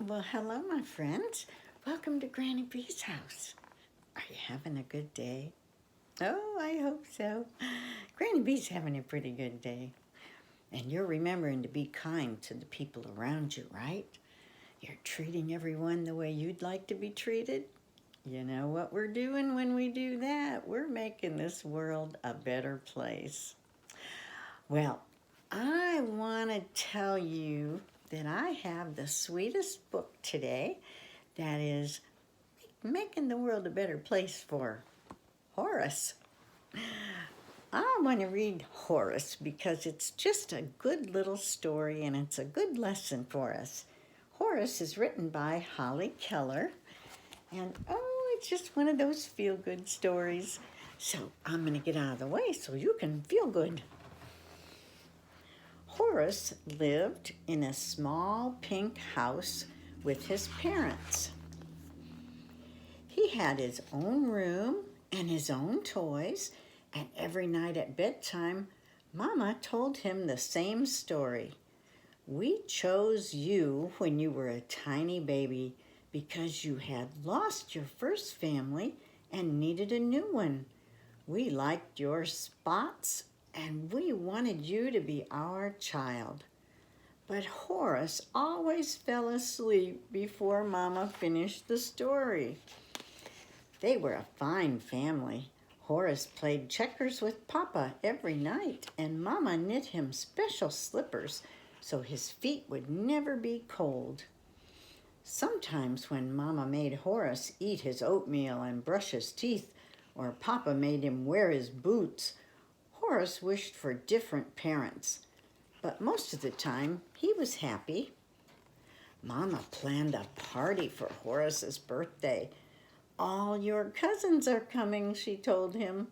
Well, hello, my friends. Welcome to Granny B's house. Are you having a good day? Oh, I hope so. Granny B's having a pretty good day. And you're remembering to be kind to the people around you, right? You're treating everyone the way you'd like to be treated. You know what we're doing when we do that? We're making this world a better place. Well, I want to tell you that I have the sweetest book today that is making the world a better place for Horace. I want to read Horace because it's just a good little story and it's a good lesson for us. Horace is written by Holly Keller, and it's just one of those feel-good stories. So I'm going to get out of the way so you can feel good. Horace lived in a small pink house with his parents. He had his own room and his own toys, and every night at bedtime, Mama told him the same story. We chose you when you were a tiny baby because you had lost your first family and needed a new one. We liked your spots and we wanted you to be our child. But Horace always fell asleep before Mama finished the story. They were a fine family. Horace played checkers with Papa every night, and Mama knit him special slippers so his feet would never be cold. Sometimes when Mama made Horace eat his oatmeal and brush his teeth, or Papa made him wear his boots, Horace wished for different parents. But most of the time, he was happy. Mama planned a party for Horace's birthday. All your cousins are coming, she told him.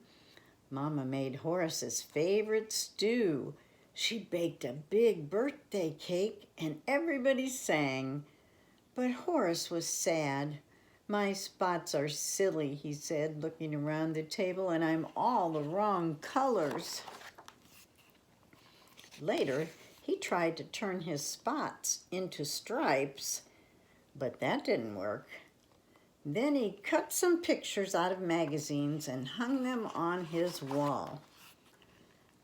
Mama made Horace's favorite stew. She baked a big birthday cake and everybody sang. But Horace was sad. My spots are silly, he said, looking around the table, and I'm all the wrong colors. Later, he tried to turn his spots into stripes, but that didn't work. Then he cut some pictures out of magazines and hung them on his wall.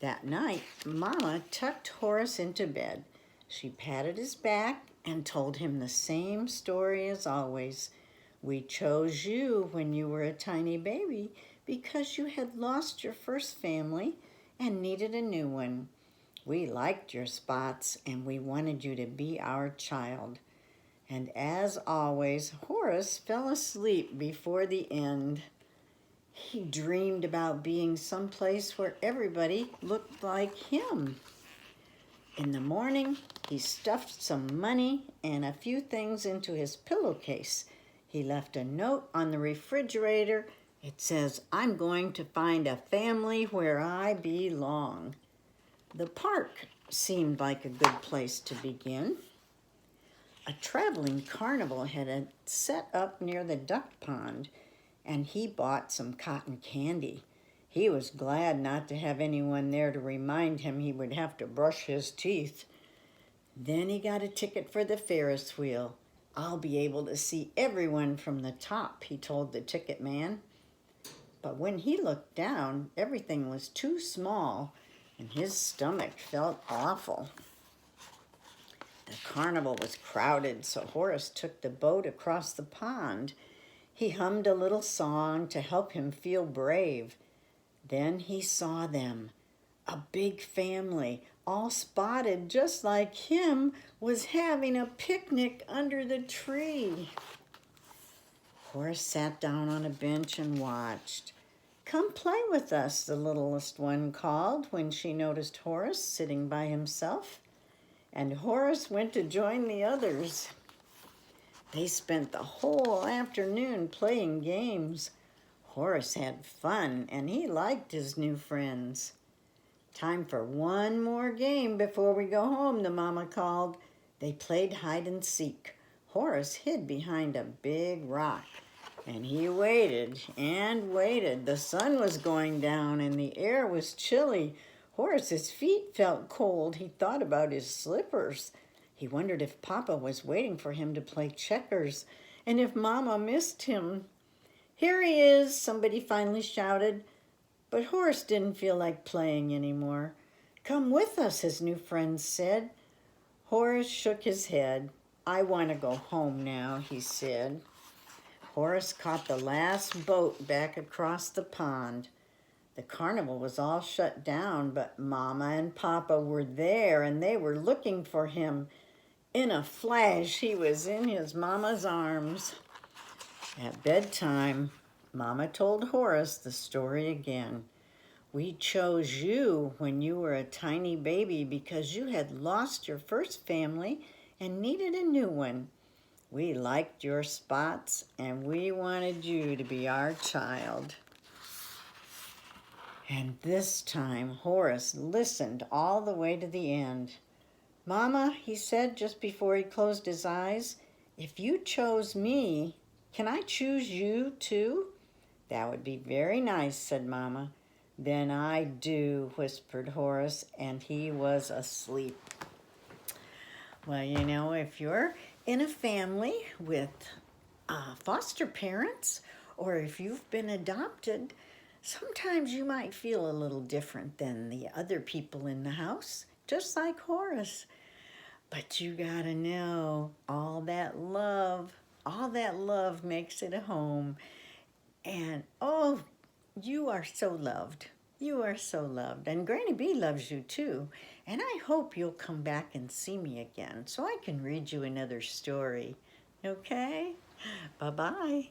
That night, Mama tucked Horace into bed. She patted his back and told him the same story as always. We chose you when you were a tiny baby because you had lost your first family and needed a new one. We liked your spots and we wanted you to be our child. And as always, Horace fell asleep before the end. He dreamed about being someplace where everybody looked like him. In the morning, he stuffed some money and a few things into his pillowcase. He left a note on the refrigerator. It says, "I'm going to find a family where I belong." The park seemed like a good place to begin. A traveling carnival had set up near the duck pond, and he bought some cotton candy. He was glad not to have anyone there to remind him he would have to brush his teeth. Then he got a ticket for the Ferris wheel. "I'll be able to see everyone from the top," he told the ticket man. But when he looked down, everything was too small, and his stomach felt awful. The carnival was crowded, so Horace took the boat across the pond. He hummed a little song to help him feel brave. Then he saw them. A big family, all spotted just like him, was having a picnic under the tree. Horace sat down on a bench and watched. "Come play with us," the littlest one called when she noticed Horace sitting by himself. And Horace went to join the others. They spent the whole afternoon playing games. Horace had fun, and he liked his new friends. "Time for one more game before we go home," the mama called. They played hide and seek. Horace hid behind a big rock, and he waited and waited. The sun was going down, and the air was chilly. Horace's feet felt cold. He thought about his slippers. He wondered if Papa was waiting for him to play checkers and if Mama missed him. "Here he is," somebody finally shouted. But Horace didn't feel like playing anymore. "Come with us," his new friends said. Horace shook his head. "I want to go home now," he said. Horace caught the last boat back across the pond. The carnival was all shut down, but Mama and Papa were there, and they were looking for him. In a flash, he was in his Mama's arms. At bedtime, Mama told Horace the story again. "We chose you when you were a tiny baby because you had lost your first family and needed a new one. We liked your spots, and we wanted you to be our child." And this time, Horace listened all the way to the end. "Mama," he said just before he closed his eyes, "if you chose me, can I choose you too?" "That would be very nice," said Mama. "Then I do," whispered Horace, and he was asleep. Well, if you're in a family with foster parents, or if you've been adopted, sometimes you might feel a little different than the other people in the house, just like Horace. But you gotta know, all that love makes it a home. And oh, you are so loved. You are so loved. And Granny B loves you too. And I hope you'll come back and see me again so I can read you another story. Okay? Bye-bye.